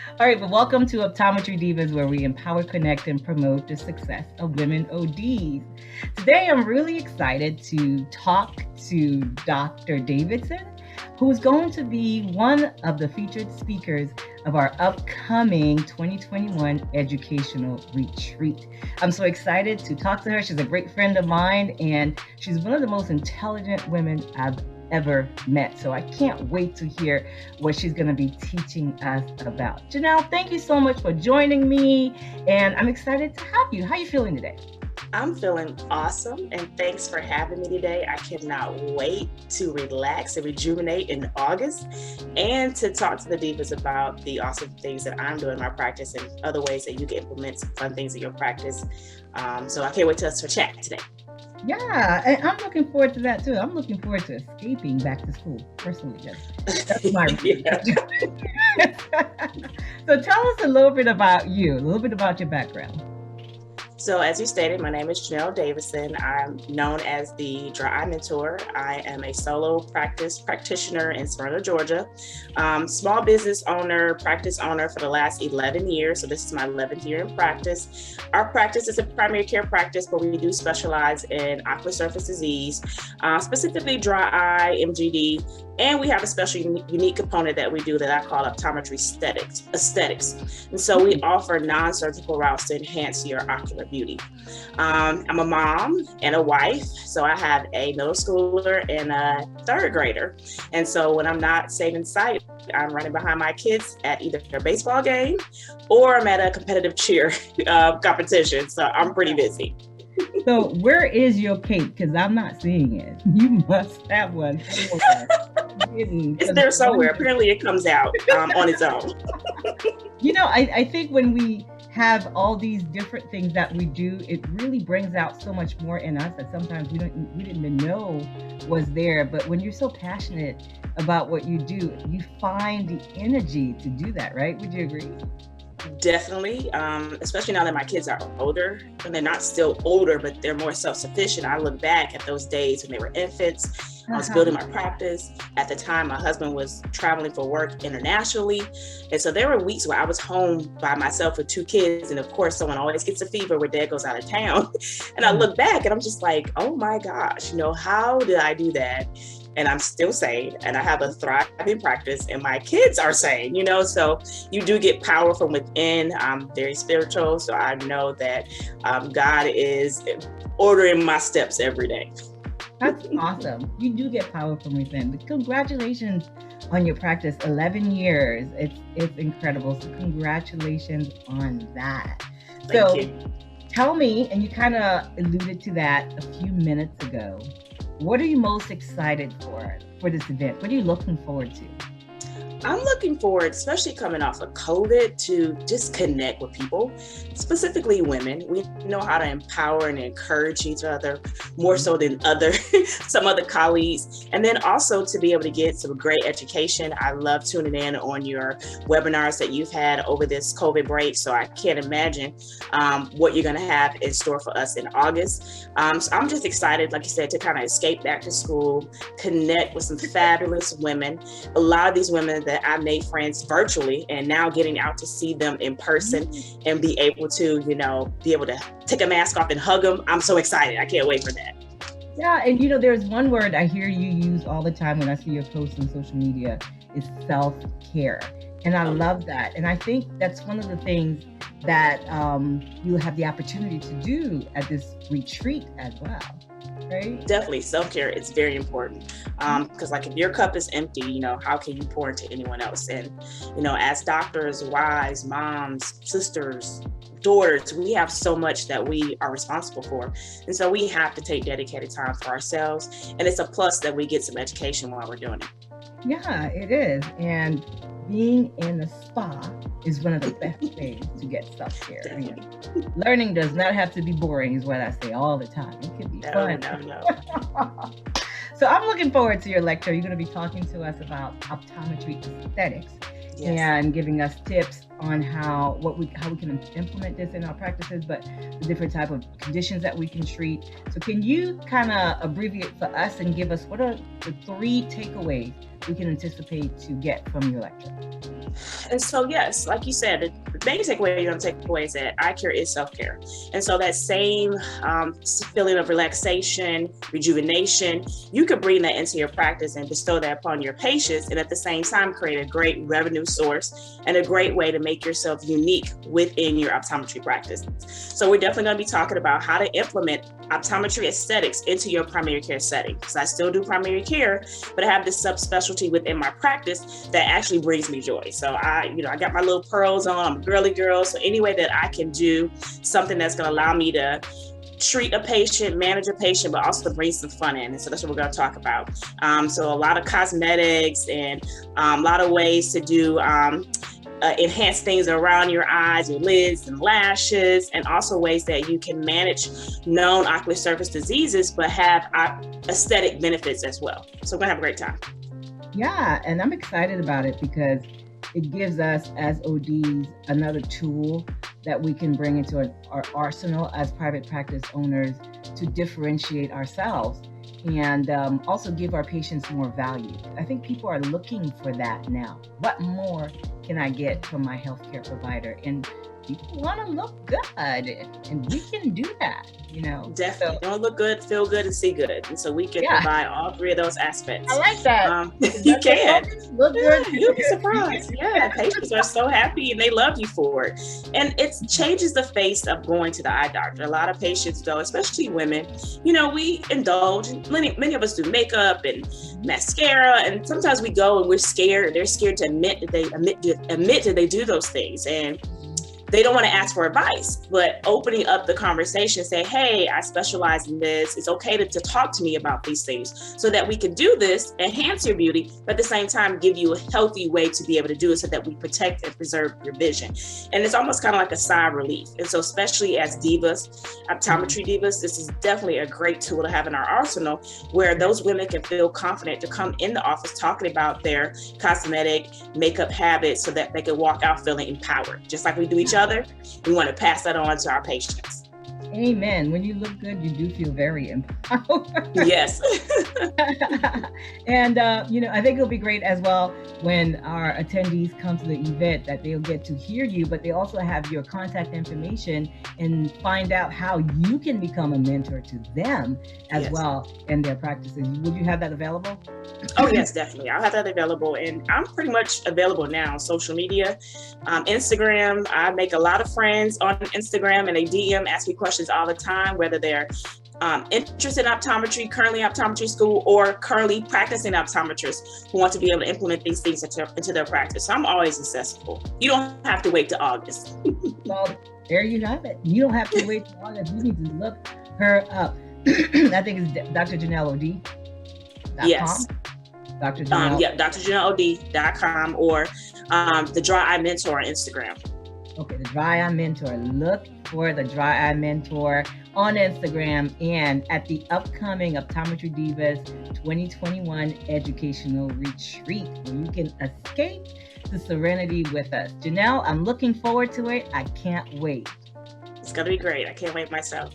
All right, but welcome to Optometry Divas, where we empower, connect, and promote the success of women ODs. Today, I'm really excited to talk to Dr. Davidson, who's going to be one of the featured speakers of our upcoming 2021 educational retreat. I'm so excited to talk to her. She's a great friend of mine, and she's one of the most intelligent women I've ever met. So I can't wait to hear what she's going to be teaching us about. Janelle, thank you so much for joining me, and I'm excited to have you. How are you feeling today? I'm feeling awesome, and thanks for having me today. I cannot wait to relax and rejuvenate in August and to talk to the divas about the awesome things that I'm doing in my practice and other ways that you can implement some fun things in your practice. So I can't wait to us to chat today. Yeah, and I'm looking forward to that too. I'm looking forward to escaping back to school personally. That's my So tell us a little bit about you, a little bit about your background. So as you stated, my name is Janelle Davison. I'm known as the Dry Eye Mentor. I am a solo practitioner in Smyrna, Georgia. Small business owner, practice owner for the last 11 years. So this is my 11th year in practice. Our practice is a primary care practice, but we do specialize in ocular surface disease, specifically dry eye, MGD, and we have a special unique component that we do that I call optometry aesthetics. And so we offer non-surgical routes to enhance your ocular beauty. I'm a mom and a wife. So I have a middle schooler and a third grader. And so when I'm not safe in sight, I'm running behind my kids at either their baseball game or I'm at a competitive cheer competition. So I'm pretty busy. So where is your cape? Because I'm not seeing it. You must have one. It's there somewhere. Apparently it comes out on its own. I think when we have all these different things that we do, it really brings out so much more in us that sometimes we didn't even know was there. But when you're so passionate about what you do, you find the energy to do that, right? Would you agree? Definitely, especially now that my kids are older, and they're not still older, but they're more self-sufficient. I look back at those days when they were infants. I was building my practice. At the time, my husband was traveling for work internationally. And so there were weeks where I was home by myself with 2 kids. And of course, someone always gets a fever where dad goes out of town. And I look back and I'm just like, oh my gosh, how did I do that? And I'm still sane and I have a thriving practice and my kids are sane, so you do get power from within. I'm very spiritual. So I know that God is ordering my steps every day. That's awesome. You do get power from within. But congratulations on your practice. 11 years. It's incredible. So congratulations on that. Thank you. Tell me, and you kind of alluded to that a few minutes ago, what are you most excited for this event? What are you looking forward to? I'm looking forward, especially coming off of COVID, to just connect with people, specifically women. We know how to empower and encourage each other more so than some other colleagues. And then also to be able to get some great education. I love tuning in on your webinars that you've had over this COVID break. So I can't imagine what you're going to have in store for us in August. So I'm just excited, like you said, to kind of escape back to school, connect with some fabulous women. A lot of these women that I made friends virtually and now getting out to see them in person and be able to, take a mask off and hug them. I'm so excited. I can't wait for that. Yeah. And there's one word I hear you use all the time when I see your posts on social media is self-care. And I love that. And I think that's one of the things that you'll have the opportunity to do at this retreat as well. Right? Definitely. Self-care is very important. Because if your cup is empty, how can you pour into anyone else? And, as doctors, wives, moms, sisters, daughters, we have so much that we are responsible for. And so we have to take dedicated time for ourselves. And it's a plus that we get some education while we're doing it. Yeah, it is. And being in a spa is one of the best ways to get self-care. Learning does not have to be boring, is what I say all the time. It can be fun. No. So I'm looking forward to your lecture. You're going to be talking to us about optometry aesthetics. Yes. And giving us tips on how we can implement this in our practices, but the different type of conditions that we can treat. So can you kind of abbreviate for us and give us what are the 3 takeaways we can anticipate to get from your lecture? And so, yes, like you said, the main takeaway you're going to take away is that eye care is self-care. And so that same feeling of relaxation, rejuvenation, you could bring that into your practice and bestow that upon your patients. And at the same time, create a great revenue source and a great way to make yourself unique within your optometry practice. So we're definitely going to be talking about how to implement optometry aesthetics into your primary care setting. Because I still do primary care, but I have this subspecialty within my practice that actually brings me joy. So I got my little pearls on, I'm a girly girl. So any way that I can do something that's going to allow me to treat a patient, manage a patient, but also to bring some fun in. And so that's what we're going to talk about. So a lot of cosmetics and a lot of ways to do enhance things around your eyes, your lids and lashes, and also ways that you can manage known ocular surface diseases, but have aesthetic benefits as well. So we're gonna have a great time. Yeah, and I'm excited about it because it gives us as ODs another tool that we can bring into our arsenal as private practice owners to differentiate ourselves and also give our patients more value. I think people are looking for that now. What more can I get from my healthcare provider? And people want to look good, and we can do that, Definitely. Don't look good, feel good, and see good. And so we can provide all three of those aspects. I like that. You can. Look good. You'll be surprised. Yeah, patients are so happy and they love you for it. And it changes the face of going to the eye doctor. A lot of patients, though, especially women, we indulge. Many of us do makeup and mascara, and sometimes we go and we're scared. They're scared to admit that they do those things. And they don't want to ask for advice, but opening up the conversation, say, hey, I specialize in this. It's okay to talk to me about these things so that we can do this, enhance your beauty, but at the same time, give you a healthy way to be able to do it so that we protect and preserve your vision. And it's almost kind of like a sigh of relief. And so especially as divas, optometry divas, this is definitely a great tool to have in our arsenal where those women can feel confident to come in the office talking about their cosmetic makeup habits so that they can walk out feeling empowered. Just like we do each other, we want to pass that on to our patients. Amen. When you look good, you do feel very empowered. Yes. And, I think it'll be great as well when our attendees come to the event that they'll get to hear you, but they also have your contact information and find out how you can become a mentor to them as well in their practices. Would you have that available? Oh, yes, definitely. I'll have that available. And I'm pretty much available now on social media. Instagram, I make a lot of friends on Instagram and they DM, ask me questions all the time, whether they're interested in optometry, currently optometry school, or currently practicing optometrists who want to be able to implement these things into their practice. So I'm always accessible. You don't have to wait till August. Well, there you have it. You don't have to wait till August. You need to look her up. I think it's Dr. Janelle OD. Yes. Dr. Janelle. drjanelleod.com or the Dry Eye Mentor on Instagram. Okay, the Dry Eye Mentor. Look for the Dry Eye Mentor on Instagram and at the upcoming Optometry Divas 2021 Educational Retreat where you can escape the Serenity with us. Janelle, I'm looking forward to it. I can't wait. It's going to be great. I can't wait myself.